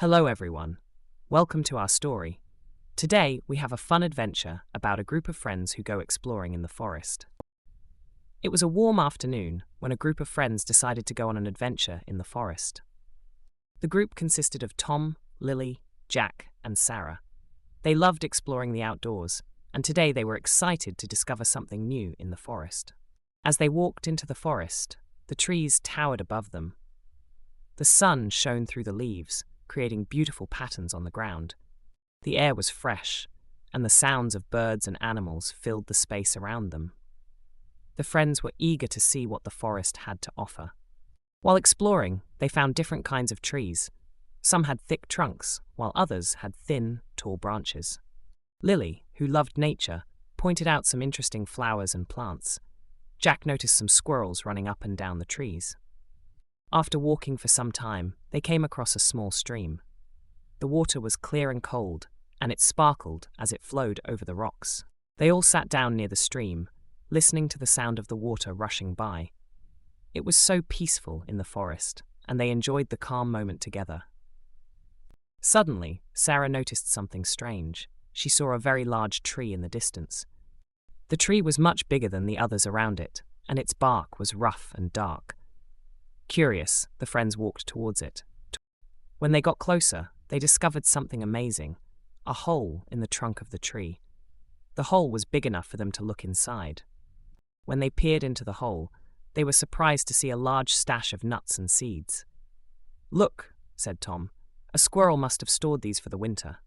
Hello everyone. Welcome to our story. Today we have a fun adventure about a group of friends who go exploring in the forest. It was a warm afternoon when a group of friends decided to go on an adventure in the forest. The group consisted of Tom, Lily, Jack, and Sarah. They loved exploring the outdoors, and today they were excited to discover something new in the forest. As they walked into the forest, the trees towered above them. The sun shone through the leaves, creating beautiful patterns on the ground. The air was fresh, and the sounds of birds and animals filled the space around them. The friends were eager to see what the forest had to offer. While exploring, they found different kinds of trees. Some had thick trunks, while others had thin, tall branches. Lily, who loved nature, pointed out some interesting flowers and plants. Jack noticed some squirrels running up and down the trees. After walking for some time, they came across a small stream. The water was clear and cold, and it sparkled as it flowed over the rocks. They all sat down near the stream, listening to the sound of the water rushing by. It was so peaceful in the forest, and they enjoyed the calm moment together. Suddenly, Sarah noticed something strange. She saw a very large tree in the distance. The tree was much bigger than the others around it, and its bark was rough and dark. Curious, the friends walked towards it. When they got closer, they discovered something amazing, a hole in the trunk of the tree. The hole was big enough for them to look inside. When they peered into the hole, they were surprised to see a large stash of nuts and seeds. "Look," said Tom, "a squirrel must have stored these for the winter."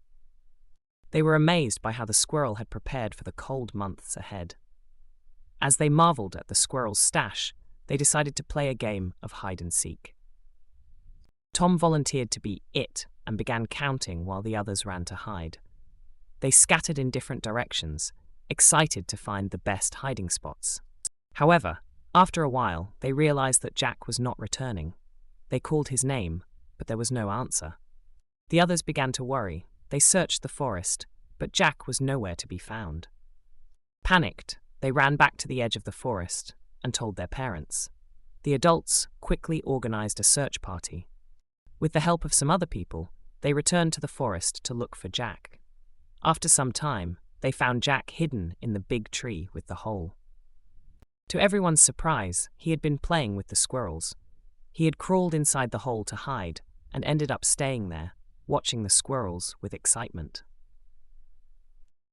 They were amazed by how the squirrel had prepared for the cold months ahead. As they marveled at the squirrel's stash, they decided to play a game of hide-and-seek. Tom volunteered to be it and began counting while the others ran to hide. They scattered in different directions, excited to find the best hiding spots. However, after a while, they realized that Jack was not returning. They called his name, but there was no answer. The others began to worry. They searched the forest, but Jack was nowhere to be found. Panicked, they ran back to the edge of the forest and told their parents. The adults quickly organized a search party. With the help of some other people, they returned to the forest to look for Jack. After some time, they found Jack hidden in the big tree with the hole. To everyone's surprise, he had been playing with the squirrels. He had crawled inside the hole to hide and ended up staying there, watching the squirrels with excitement.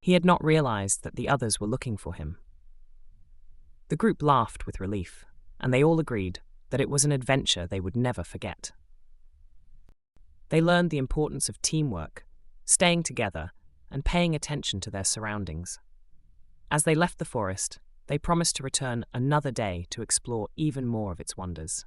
He had not realized that the others were looking for him. The group laughed with relief, and they all agreed that it was an adventure they would never forget. They learned the importance of teamwork, staying together, and paying attention to their surroundings. As they left the forest, they promised to return another day to explore even more of its wonders.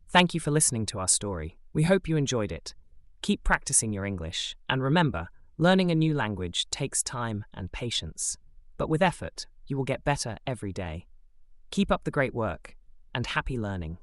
Thank you for listening to our story. We hope you enjoyed it. Keep practicing your English, and remember, learning a new language takes time and patience. But with effort, you will get better every day. Keep up the great work, and happy learning.